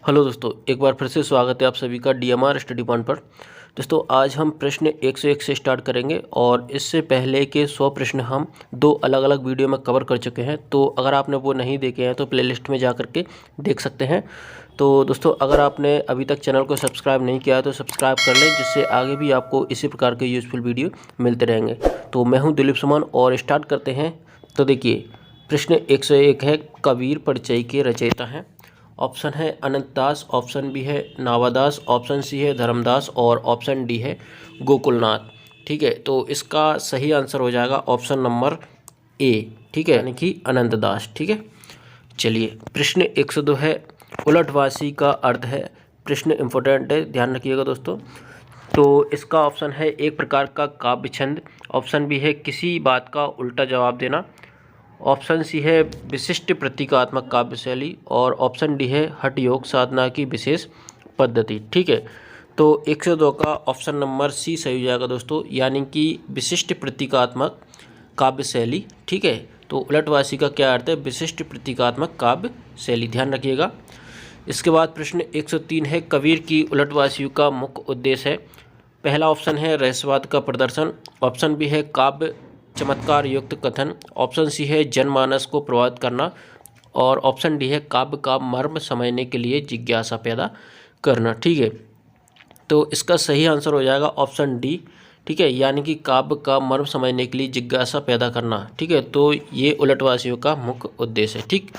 Hello दोस्तों, एक बार फिर से स्वागत है आप सभी का डीएमआर स्टडी पॉइंट पर। दोस्तों आज हम प्रश्न 101 से स्टार्ट करेंगे और इससे पहले के 100 प्रश्न हम दो अलग अलग वीडियो में कवर कर चुके हैं। तो अगर आपने वो नहीं देखे हैं तो प्लेलिस्ट में जा करके देख सकते हैं। तो दोस्तों अगर आपने अभी तक चैनल को सब्सक्राइब नहीं किया है तो सब्सक्राइब कर लें, जिससे आगे भी आपको इसी प्रकार के यूज़फुल वीडियो मिलते रहेंगे। तो मैं हूँ दिलीप सुमन और स्टार्ट करते हैं। तो देखिए प्रश्न 101 है, कबीर परिचय के रचयिता हैं। ऑप्शन है अनंतदास, ऑप्शन बी है नावादास, ऑप्शन सी है धर्मदास और ऑप्शन डी है गोकुलनाथ। ठीक है, तो इसका सही आंसर हो जाएगा ऑप्शन नंबर ए। ठीक है, यानी कि अनंतदास। ठीक है, चलिए प्रश्न 102 है, उलटवासी का अर्थ है। प्रश्न इम्पोर्टेंट है, ध्यान रखिएगा दोस्तों। तो इसका ऑप्शन है एक प्रकार का काव्य छंद, ऑप्शन बी है किसी बात का उल्टा जवाब देना, ऑप्शन सी है विशिष्ट प्रतीकात्मक काव्य शैली और ऑप्शन डी है हठ योग साधना की विशेष पद्धति। ठीक है, तो 102 का ऑप्शन नंबर सी सही हो जाएगा दोस्तों, यानी कि विशिष्ट प्रतीकात्मक काव्य शैली। ठीक है, तो उलटवासी का क्या अर्थ है? विशिष्ट प्रतीकात्मक काव्य शैली, ध्यान रखिएगा। इसके बाद प्रश्न 103 है, कबीर की उलटवासियों का मुख्य उद्देश्य है। पहला ऑप्शन है रहस्यवाद का प्रदर्शन, ऑप्शन बी है काव्य चमत्कार युक्त कथन, ऑप्शन सी है जनमानस को प्रभावित करना और ऑप्शन डी है काव्य का मर्म समझने के लिए जिज्ञासा पैदा करना। ठीक है, तो इसका सही आंसर हो जाएगा ऑप्शन डी। ठीक है, यानी कि काव्य का मर्म समझने के लिए जिज्ञासा पैदा करना। ठीक है, तो ये उलटवासियों का मुख्य उद्देश्य है। ठीक,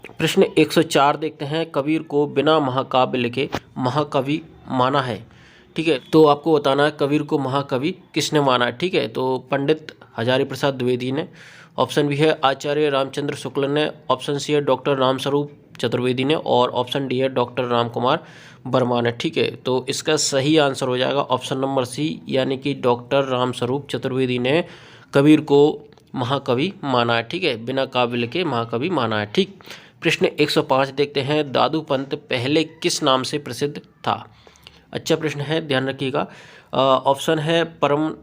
प्रश्न 104 देखते हैं, कबीर को बिना महाकाव्य लिखे महाकवि माना है। ठीक है, तो आपको बताना है कबीर को महाकवि किसने माना है। ठीक है, तो पंडित हजारी प्रसाद द्विवेदी ने, ऑप्शन बी है आचार्य रामचंद्र शुक्ल ने, ऑप्शन सी है डॉक्टर रामस्वरूप चतुर्वेदी ने और ऑप्शन डी है डॉक्टर रामकुमार वर्मा ने। ठीक है, तो इसका सही आंसर हो जाएगा ऑप्शन नंबर सी, यानी कि डॉक्टर रामस्वरूप चतुर्वेदी ने कबीर को महाकवि माना है। ठीक है, बिना काव्य लिखे महाकवि माना है। ठीक, प्रश्न 105 देखते हैं, दादू पंत पहले किस नाम से प्रसिद्ध था? अच्छा प्रश्न है, ध्यान रखिएगा। ऑप्शन है परम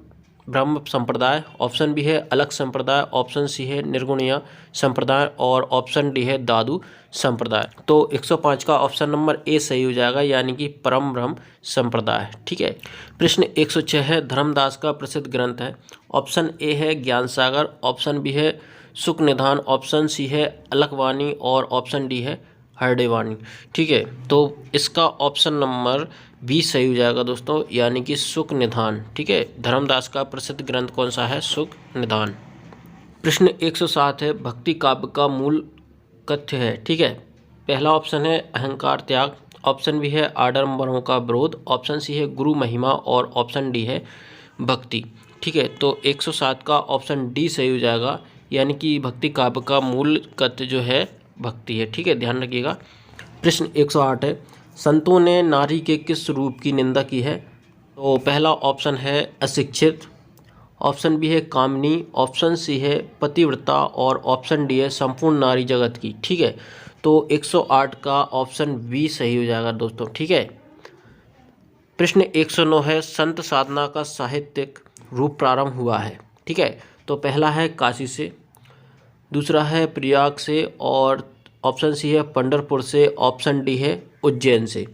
ब्रह्म संप्रदाय, ऑप्शन बी है अलग संप्रदाय, ऑप्शन सी है निर्गुणीय संप्रदाय और ऑप्शन डी है दादू संप्रदाय। तो 105 का ऑप्शन नंबर ए सही हो जाएगा, यानी कि परम ब्रह्म संप्रदाय। ठीक है, प्रश्न 106 है, धर्मदास का प्रसिद्ध ग्रंथ है। ऑप्शन ए है ज्ञान सागर, ऑप्शन बी है सुख निधान, ऑप्शन सी है अलकवाणी और ऑप्शन डी है हरडेवाणी। ठीक है, तो इसका ऑप्शन नंबर बी सही हो जाएगा दोस्तों, यानी कि सुख निधान। ठीक है, धर्मदास का प्रसिद्ध ग्रंथ कौन सा है? सुख निधान। प्रश्न 107 है, भक्ति काव्य का मूल कथ्य है। ठीक है, पहला ऑप्शन है अहंकार त्याग, ऑप्शन बी है आडंबरों का विरोध, ऑप्शन सी है गुरु महिमा और ऑप्शन डी है भक्ति। ठीक है, तो 107 का ऑप्शन डी सही हो जाएगा, यानी कि भक्ति काव्य का मूल कथ्य जो है भक्ति है। ठीक है, ध्यान रखिएगा। प्रश्न 108 है, संतों ने नारी के किस रूप की निंदा की है? तो पहला ऑप्शन है अशिक्षित, ऑप्शन बी है कामनी, ऑप्शन सी है पतिव्रता और ऑप्शन डी है संपूर्ण नारी जगत की। ठीक है, तो 108 का ऑप्शन बी सही हो जाएगा दोस्तों। ठीक है, प्रश्न 109 है, संत साधना का साहित्यिक रूप प्रारंभ हुआ है। ठीक है, तो पहला है काशी से, दूसरा है प्रयाग से और ऑप्शन सी है पंढरपुर से, ऑप्शन डी है उज्जैन से।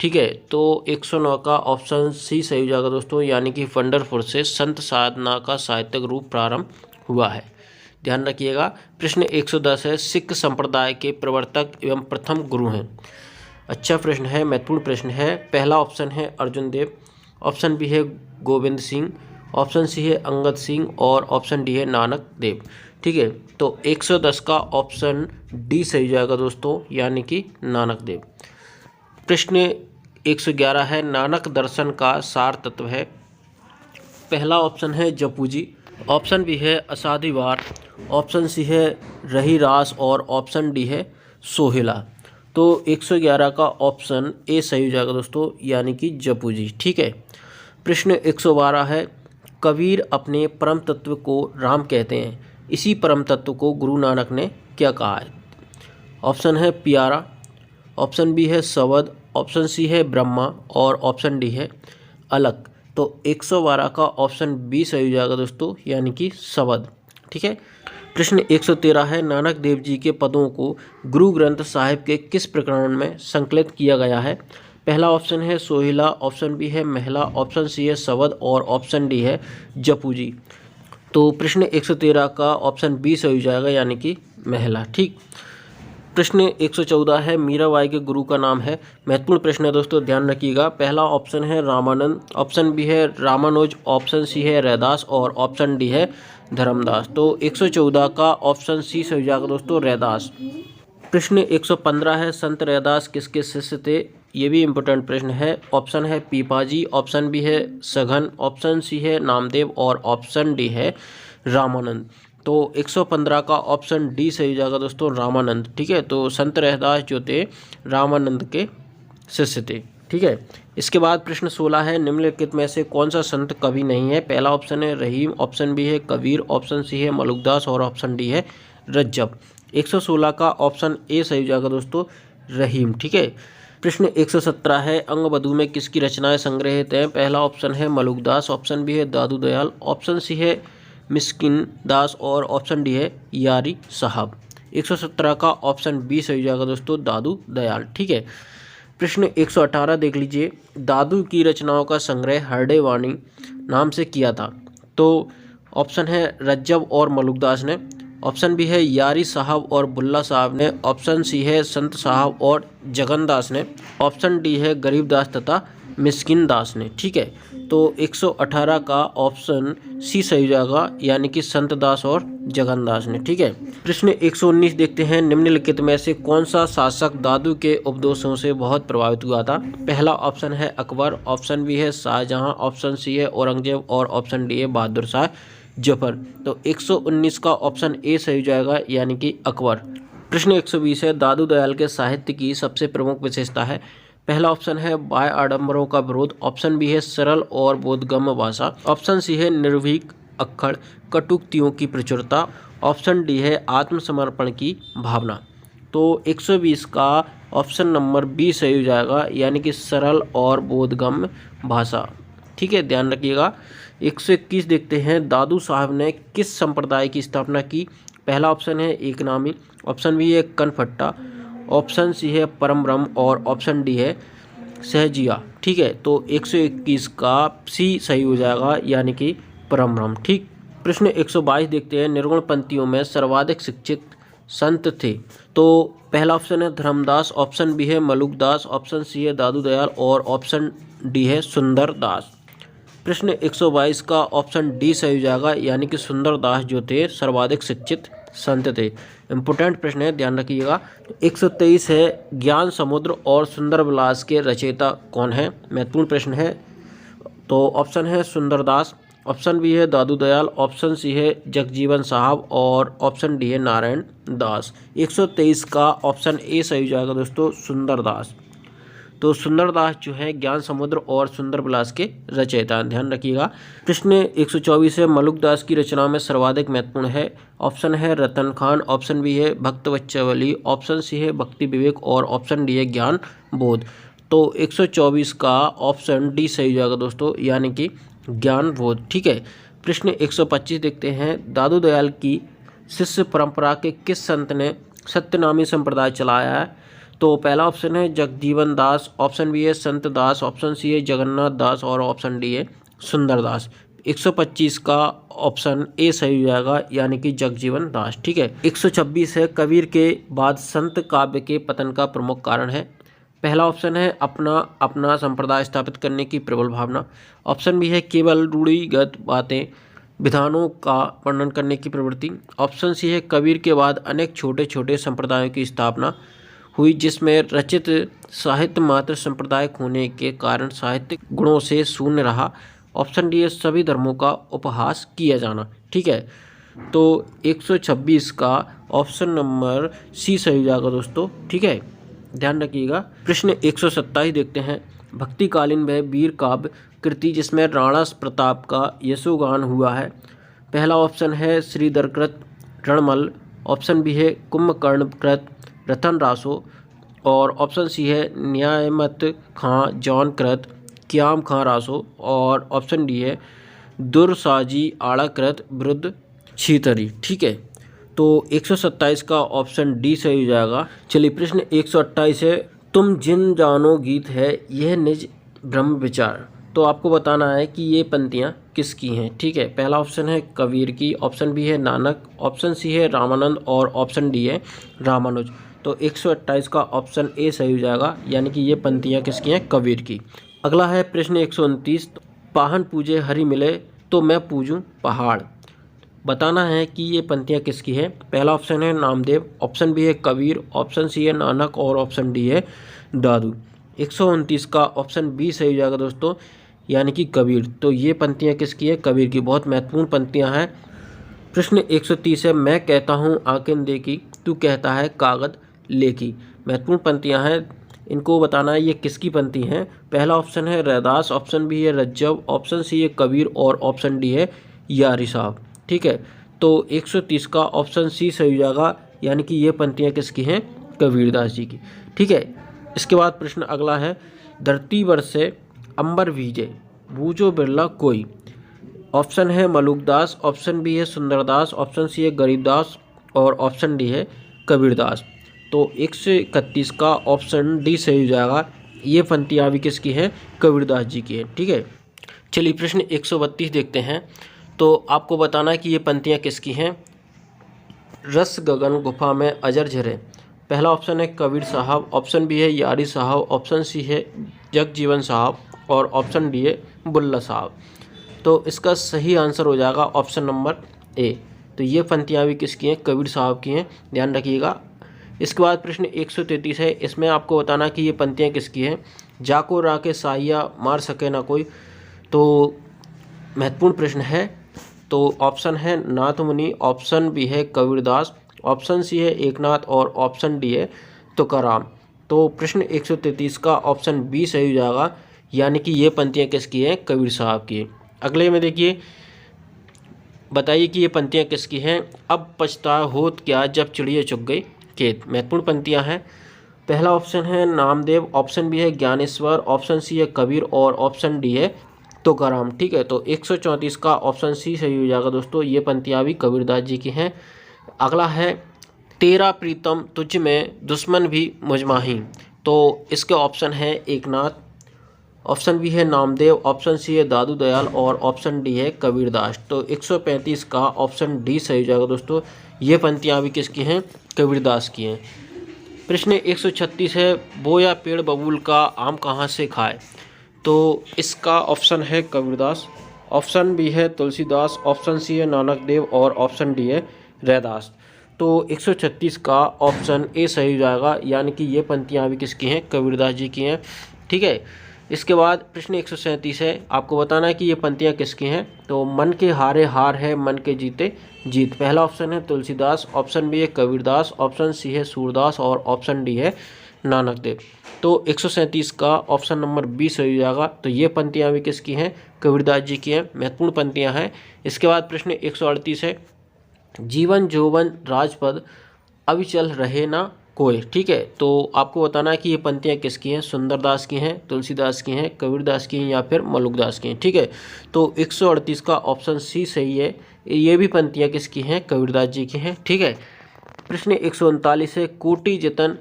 ठीक है, तो 109 का ऑप्शन सी सही हो जाएगा दोस्तों, यानी कि पंढरपुर से संत साधना का साहित्यिक रूप प्रारंभ हुआ है। ध्यान रखिएगा। प्रश्न 110 है, सिख संप्रदाय के प्रवर्तक एवं प्रथम गुरु हैं। अच्छा प्रश्न है, महत्वपूर्ण प्रश्न है। पहला ऑप्शन है अर्जुन देव, ऑप्शन बी है गोविंद सिंह, ऑप्शन सी है अंगद सिंह और ऑप्शन डी है नानक देव। ठीक है, तो 110 का ऑप्शन डी सही जाएगा दोस्तों, यानी कि नानक देव। प्रश्न 111 है, नानक दर्शन का सार तत्व है। पहला ऑप्शन है जपू जी, ऑप्शन बी है असाधिवार, ऑप्शन सी है रही रास और ऑप्शन डी है सोहेला। तो 111 का ऑप्शन ए सही हो जाएगा दोस्तों, यानी कि जपू जी। ठीक है, प्रश्न 112 है, कबीर अपने परम तत्व को राम कहते हैं, इसी परम तत्व को गुरु नानक ने क्या कहा है? ऑप्शन है प्यारा, ऑप्शन बी है सवद, ऑप्शन सी है ब्रह्मा और ऑप्शन डी है अलग। तो 112 का ऑप्शन बी सही हो जाएगा दोस्तों, यानी कि सवद। ठीक है, प्रश्न 113 है, नानक देव जी के पदों को गुरु ग्रंथ साहिब के किस प्रकरण में संकलित किया गया है? पहला ऑप्शन है सोहिला, ऑप्शन बी है महला, ऑप्शन सी है सवद और ऑप्शन डी है जपू जी। तो प्रश्न 113 का ऑप्शन बी सही हो जाएगा, यानी कि महला। ठीक। प्रश्न 114 है, मीराबाई के गुरु का नाम है। महत्वपूर्ण प्रश्न है दोस्तों, ध्यान रखिएगा। पहला ऑप्शन है रामानंद, ऑप्शन बी है रामानुज, ऑप्शन सी है रैदास और ऑप्शन डी है धर्मदास। तो 114 का ऑप्शन सी सही हो जाएगा दोस्तों, रैदास। प्रश्न 115 है, संत रैदास किसके शिष्य थे? ये भी इम्पोर्टेंट प्रश्न है। ऑप्शन है पीपाजी, ऑप्शन बी है सघन, ऑप्शन सी है नामदेव और ऑप्शन डी है रामानंद। तो 115 का ऑप्शन डी सही हो जाएगा दोस्तों, रामानंद। ठीक है, तो संत रैदास जो थे रामानंद के शिष्य थे। ठीक है। इसके बाद प्रश्न 16 है, निम्नलिखित में से कौन सा संत कवि नहीं है? पहला ऑप्शन है रहीम, ऑप्शन बी है कबीर, ऑप्शन सी है मलुकदास और ऑप्शन डी है रज्जब। 116 का ऑप्शन ए सही हो जाएगा दोस्तों, रहीम। ठीक है। प्रश्न 117 है, अंगबधू में किसकी रचनाएं संग्रहित हैं? पहला ऑप्शन है मलुकदास, ऑप्शन बी है दादू दयाल, ऑप्शन सी है मिस्किन दास और ऑप्शन डी है यारी साहब। 117 का ऑप्शन बी सही हो जाएगा दोस्तों, दादू दयाल। ठीक है। प्रश्न 118 देख लीजिए, दादू की रचनाओं का संग्रह हरडे वाणी नाम से किया था। तो ऑप्शन है रज्जब और मलुकदास ने, ऑप्शन बी है यारी साहब और बुल्ला साहब ने, ऑप्शन सी है संत साहब और जगनदास ने, ऑप्शन डी है गरीबदास तथा मिस्किन दास ने। ठीक है, तो 118 का ऑप्शन सी सही हो जाएगा, यानी कि संत दास और जगनदास ने। ठीक है। प्रश्न 119 देखते हैं, निम्नलिखित में से कौन सा शासक दादू के उपदेशों से बहुत प्रभावित हुआ था? पहला ऑप्शन है अकबर, ऑप्शन बी है शाहजहां, ऑप्शन सी है औरंगजेब और ऑप्शन डी है बहादुर शाह जफर। तो 119 का ऑप्शन ए सही हो जाएगा, यानी कि अकबर। प्रश्न 120 है, दादू दयाल के साहित्य की सबसे प्रमुख विशेषता है। पहला ऑप्शन है बाह्य आडंबरों का विरोध, ऑप्शन बी है सरल और बोधगम्य भाषा, ऑप्शन सी है निर्भीक अक्खड़ कटुक्तियों की प्रचुरता, ऑप्शन डी है आत्मसमर्पण की भावना। तो 120 का ऑप्शन नंबर बी सही हो जाएगा, यानी कि सरल और बोधगम्य भाषा। ठीक है, ध्यान रखिएगा। 121 देखते हैं, दादू साहब ने किस संप्रदाय की स्थापना की? पहला ऑप्शन है एक नामी, ऑप्शन बी है कनफट्टा, ऑप्शन सी है परम ब्रह्म और ऑप्शन डी है सहजिया। ठीक है, तो 121 का सी सही हो जाएगा, यानी कि परम ब्रह्म। ठीक। प्रश्न 122 देखते हैं, निर्गुण पंक्तियों में सर्वाधिक शिक्षित संत थे। तो पहला ऑप्शन है धर्मदास, ऑप्शन बी है मलुकदास, ऑप्शन सी है दादू दयाल और ऑप्शन डी है सुंदर दास। प्रश्न 122 का ऑप्शन डी सही हो जाएगा, यानी कि सुंदर दास जो थे सर्वाधिक शिक्षित संत थे। इम्पोर्टेंट प्रश्न है, ध्यान रखिएगा। 123 है, ज्ञान समुद्र और सुंदर विलास के रचयिता कौन है? महत्वपूर्ण प्रश्न है। तो ऑप्शन है सुंदरदास, ऑप्शन बी है दादू दयाल, ऑप्शन सी है जगजीवन साहब और ऑप्शन डी है नारायण दास। 123 का ऑप्शन ए सही हो जाएगा दोस्तों, सुंदरदास। तो सुंदरदास जो है ज्ञान समुद्र और सुंदर विलास के रचयिता, ध्यान रखिएगा। प्रश्न 124 है, मलुकदास की रचना में सर्वाधिक महत्वपूर्ण है। ऑप्शन है रतन खान, ऑप्शन बी है भक्त बच्चावली, ऑप्शन सी है भक्ति विवेक और ऑप्शन डी है ज्ञान बोध। तो 124 का ऑप्शन डी सही हो जाएगा दोस्तों, यानी कि ज्ञान बोध। ठीक है। प्रश्न 125 देखते हैं, दादू दयाल की शिष्य परंपरा के किस संत ने सत्यनामी संप्रदाय चलाया है? तो पहला ऑप्शन है जगजीवन दास, ऑप्शन बी है संत दास, ऑप्शन सी है जगन्नाथ दास और ऑप्शन डी है सुंदर दास। 125 का ऑप्शन ए सही हो जाएगा, यानी कि जगजीवन दास। ठीक है। 126 है, कबीर के बाद संत काव्य के पतन का प्रमुख कारण है। पहला ऑप्शन है अपना संप्रदाय स्थापित करने की प्रबल भावना, ऑप्शन बी है केवल रूढ़िगत बातें विधानों का वर्णन करने की प्रवृत्ति, ऑप्शन सी है कबीर के बाद अनेक छोटे छोटे संप्रदायों की स्थापना हुई जिसमें रचित साहित्य मात्र सांप्रदायिक होने के कारण साहित्यिक गुणों से शून्य रहा, ऑप्शन डी है सभी धर्मों का उपहास किया जाना। ठीक है, तो 126 का ऑप्शन नंबर सी सही हो जाएगा दोस्तों। ठीक है, ध्यान रखिएगा। प्रश्न 127 देखते हैं, भक्तिकालीन वह वीर काव्य कृति जिसमें राणा प्रताप का यशोगान हुआ है। पहला ऑप्शन है श्रीधरकृत रणमल, ऑप्शन बी है कुंभकर्ण रतन रासो और ऑप्शन सी है न्यायमत खां जॉन कृत क्याम खां रासो और ऑप्शन डी है दुरसाजी आड़ा कृत विरुद्ध छीतरी। ठीक है, तो 127 का ऑप्शन डी सही हो जाएगा। चलिए प्रश्न 128 है, तुम जिन जानो गीत है यह निज ब्रह्म विचार। तो आपको बताना है कि ये पंक्तियाँ किसकी हैं। ठीक है, पहला ऑप्शन है कबीर की, ऑप्शन बी है नानक, ऑप्शन सी है रामानंद और ऑप्शन डी है रामानुज। तो 128 का ऑप्शन ए सही हो जाएगा, यानी कि ये पंक्तियाँ किसकी हैं, कबीर की। अगला है प्रश्न 129, पाहन पूजे हरि मिले तो मैं पूजूं पहाड़। बताना है कि ये पंक्तियाँ किसकी है। पहला ऑप्शन है नामदेव, ऑप्शन बी है कबीर, ऑप्शन सी है नानक और ऑप्शन डी है दादू। 129 का ऑप्शन बी सही हो जाएगा दोस्तों, यानी कि कबीर। तो ये पंक्तियाँ किसकी है, कबीर की। बहुत महत्वपूर्ण पंक्तियाँ हैं। प्रश्न 130 है, मैं कहता हूँ आंखें देखी तू कहता है कागज लेकी। महत्वपूर्ण पंक्तियाँ हैं, इनको बताना है ये किसकी पंक्ति हैं। पहला ऑप्शन है रैदास, ऑप्शन बी है रज्जब, ऑप्शन सी है कबीर और ऑप्शन डी है यारी साहब। ठीक है, तो 130 का ऑप्शन सी सही हो जाएगा, यानी कि ये पंक्तियाँ किसकी हैं, कबीरदास जी की। ठीक है, इसके बाद प्रश्न अगला है, धरती बरसे अंबर भीजे बूझो बिरला कोई। ऑप्शन है मलुकदास, ऑप्शन बी है सुंदरदास, ऑप्शन सी है गरीबदास और ऑप्शन डी है कबीरदास। तो 131 का ऑप्शन डी सही हो जाएगा, ये पंक्तियाँ भी किसकी हैं, कबीरदास जी की है। ठीक है, चलिए प्रश्न 132 देखते हैं। तो आपको बताना है कि ये पंक्तियाँ किसकी हैं। रस गगन गुफा में अजर झरे। पहला ऑप्शन है कबीर साहब, ऑप्शन बी है यारी साहब, ऑप्शन सी है जगजीवन साहब और ऑप्शन डी है बुल्ला साहब। तो इसका सही आंसर हो जाएगा ऑप्शन नंबर ए। तो ये पंक्तियाँ भी किसकी हैं, कबीर साहब की हैं, ध्यान रखिएगा। इसके बाद प्रश्न 133 है, इसमें आपको बताना कि ये पंक्तियाँ किसकी हैं। जाको राके साहिया मार सके ना कोई। तो महत्वपूर्ण प्रश्न है। तो ऑप्शन है नाथ मुनि, ऑप्शन बी है कबीरदास, ऑप्शन सी है एकनाथ और ऑप्शन डी है तुकाराम। तो प्रश्न 133 का ऑप्शन बी सही हो जाएगा, यानी कि ये पंक्तियाँ किसकी हैं, कबीर साहब की। अगले में देखिए, बताइए कि ये पंक्तियाँ किसकी हैं। अब पछता होत क्या जब चिड़िया चुग गई खेत। महत्वपूर्ण पंक्तियाँ हैं। पहला ऑप्शन है नामदेव, ऑप्शन बी है ज्ञानेश्वर, ऑप्शन सी है कबीर और ऑप्शन डी है तुकाराम। ठीक है, तो 134 का ऑप्शन सी सही हो जाएगा दोस्तों, ये पंक्तियाँ भी कबीरदास जी की हैं। अगला है, तेरा प्रीतम तुझ में दुश्मन भी मुझमाही। तो इसके ऑप्शन है एकनाथ, ऑप्शन बी है नामदेव, ऑप्शन सी है दादू दयाल और ऑप्शन डी है कबीरदास। तो 135 का ऑप्शन डी सही हो जाएगा दोस्तों, ये पंक्तियाँ भी किसकी हैं, कबीरदास की हैं। प्रश्न 136 है, बोया पेड़ बबूल का आम कहाँ से खाए। तो इसका ऑप्शन है कबीरदास, ऑप्शन बी है तुलसीदास, ऑप्शन सी है नानक देव और ऑप्शन डी है रैदास। तो 136 का ऑप्शन ए सही हो जाएगा, यानी कि ये पंक्तियाँ भी किसकी हैं, कबीरदास जी की हैं। ठीक है, इसके बाद प्रश्न 137 है, आपको बताना है कि ये पंक्तियाँ किसकी हैं। तो मन के हारे हार है मन के जीते जीत। पहला ऑप्शन है तुलसीदास, ऑप्शन बी है कबीरदास, ऑप्शन सी है सूरदास और ऑप्शन डी है नानक देव। तो 137 का ऑप्शन नंबर बी सही हो जाएगा। तो ये पंक्तियाँ भी किसकी हैं, कबीरदास जी की हैं, महत्वपूर्ण पंक्तियाँ हैं। इसके बाद प्रश्न 138 है, जीवन जौवन राजपद अविचल रहे ना कोई। ठीक है, तो आपको बताना है कि ये पंक्तियाँ किसकी हैं, सुंदरदास की हैं, तुलसीदास की हैं, कबीरदास की हैं या फिर मलुकदास की हैं। ठीक है, तो 138 का ऑप्शन सी सही है, ये भी पंक्तियाँ किसकी हैं, कबीरदास जी की हैं। ठीक है, प्रश्न 139 है, कोटि जतन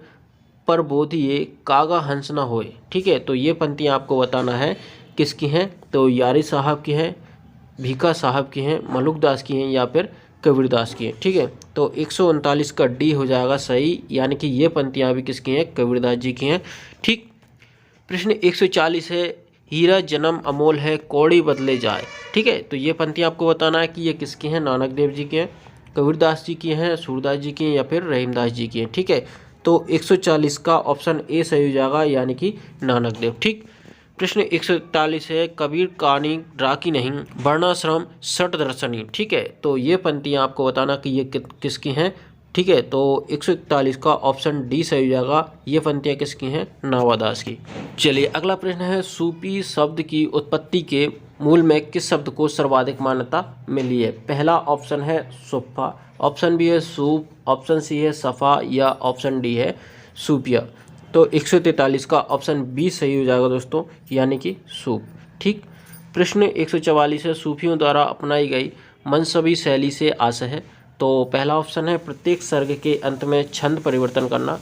पर बोधिए कागा हंस न होए। ठीक है, तो ये पंक्तियाँ आपको बताना है किसकी हैं। तो यारी साहब की हैं, भीखा साहब की हैं, मलुकदास की हैं या फिर कबीरदास की हैं। ठीक है, तो 139 का डी हो जाएगा सही, यानी कि ये पंक्तियाँ भी किसकी हैं, कबीरदास जी की हैं। ठीक, प्रश्न 140 है, हीरा जन्म अमोल है कौड़ी बदले जाए। ठीक है, तो ये पंक्तियाँ आपको बताना है कि ये किसकी हैं, नानक देव जी की हैं, कबीरदास जी की हैं, सूरदास जी की हैं या फिर रहीमदास जी की हैं। ठीक है, तो 140 का ऑप्शन ए सही हो जाएगा, यानी कि नानक देव। ठीक, प्रश्न 141 है, कबीर कहानी राखी नहीं वर्णाश्रम सठ दर्शनी। ठीक है, तो ये पंक्तियाँ आपको बताना कि ये किसकी हैं। ठीक है, तो 141 का ऑप्शन डी सही हो जाएगा, ये पंक्तियाँ किसकी हैं, नावादास की। चलिए अगला प्रश्न है, सूफी शब्द की उत्पत्ति के मूल में किस शब्द को सर्वाधिक मान्यता मिली है। पहला ऑप्शन है सुफ़ा, ऑप्शन बी है सूप, ऑप्शन सी है सफ़ा या ऑप्शन डी है सूफिया। तो 143 का ऑप्शन बी सही हो जाएगा दोस्तों, यानी कि सूप। ठीक, प्रश्न 144 है, सूफियों द्वारा अपनाई गई मनसबी शैली से आशय है। तो पहला ऑप्शन है प्रत्येक सर्ग के अंत में छंद परिवर्तन करना।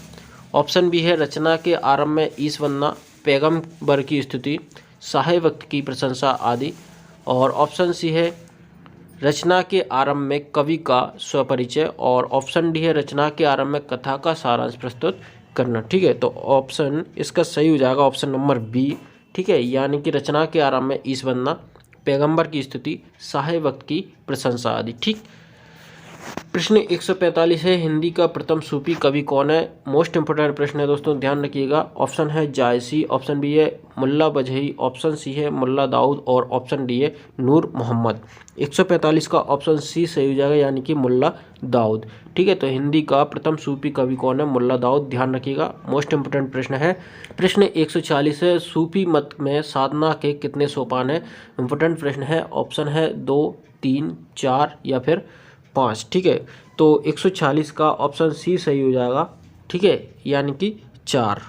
ऑप्शन बी है रचना के आरंभ में ईश वंदना, पैगंबर की स्तुति, सहाय वक्त की प्रशंसा आदि। और ऑप्शन सी है रचना के आरंभ में कवि का स्वपरिचय। और ऑप्शन डी है रचना के आरंभ में कथा का सारांश प्रस्तुत करना। ठीक है, तो ऑप्शन इसका सही हो जाएगा ऑप्शन नंबर बी। ठीक है, यानी कि रचना के आरंभ में ईश वंदना, पैगंबर की स्तुति, सहाय वक्त की प्रशंसा आदि। ठीक, प्रश्न 145 है हिंदी का प्रथम सूफी कवि कौन है। मोस्ट इंपोर्टेंट प्रश्न है दोस्तों, ध्यान रखिएगा। ऑप्शन है जायसी, ऑप्शन बी है मुल्ला बजही, ऑप्शन सी है मुल्ला दाऊद और ऑप्शन डी है नूर मोहम्मद। 145 का ऑप्शन सी सही हो जाएगा, यानी कि मुल्ला दाऊद। ठीक है, तो हिंदी का प्रथम सूफी कवि कौन है, मुल्ला दाऊद, ध्यान रखिएगा। मोस्ट इंपोर्टेंट प्रश्न है। प्रश्न 140 है सूफी मत में साधना के कितने सोपान है। इंपोर्टेंट प्रश्न है। ऑप्शन है 2, 3, 4 या फिर 5। ठीक है, तो 140 का ऑप्शन सी सही हो जाएगा। ठीक है, यानी कि 4।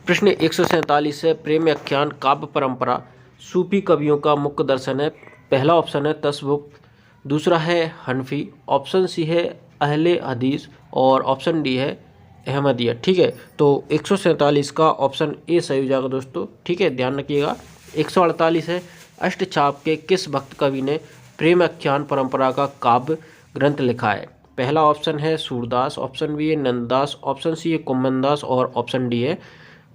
प्रश्न 147 है प्रेम आख्यान काव्य परंपरा सूफी कवियों का मुख्य दर्शन है। पहला ऑप्शन है तसव्वुफ, दूसरा है हनफी, ऑप्शन सी है अहले हदीस और ऑप्शन डी है अहमदिया। ठीक है, तो 147 का ऑप्शन ए सही हो जाएगा दोस्तों। ठीक है, ध्यान रखिएगा। 148 है अष्टचाप के किस भक्त कवि ने प्रेम आख्यान परंपरा का काव्य ग्रंथ लिखा है। पहला ऑप्शन है सूरदास, ऑप्शन बी है नंददास, ऑप्शन सी है कुम्भनदास और ऑप्शन डी है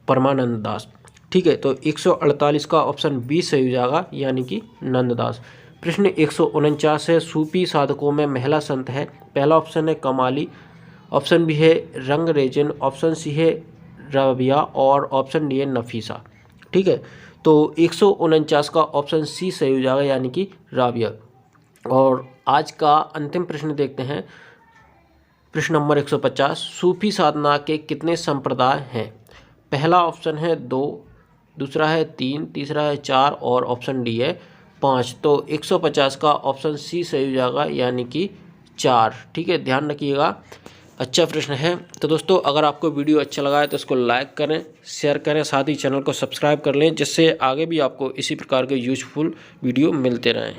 परमानंद दास। ठीक है, तो 148 का ऑप्शन बी सही हो जाएगा, यानी कि नंददास। प्रश्न 149 है सूफी साधकों में महिला संत है। पहला ऑप्शन है कमाली, ऑप्शन बी है रंगरेजन, ऑप्शन सी है राबिया और ऑप्शन डी है नफीसा। ठीक है, तो 149 का ऑप्शन सी सही हो जाएगा, यानी कि राबिया। और आज का अंतिम प्रश्न देखते हैं। प्रश्न नंबर 150 सूफी साधना के कितने संप्रदाय हैं। पहला ऑप्शन है 2, दूसरा है 3, तीसरा है 4 और ऑप्शन डी है 5। तो 150 का ऑप्शन सी सही हो जाएगा, यानी कि 4। ठीक है, ध्यान रखिएगा। अच्छा प्रश्न है। तो दोस्तों अगर आपको वीडियो अच्छा लगा है तो इसको लाइक करें, शेयर करें, साथ ही चैनल को सब्सक्राइब कर लें, जिससे आगे भी आपको इसी प्रकार के यूजफुल वीडियो मिलते रहें।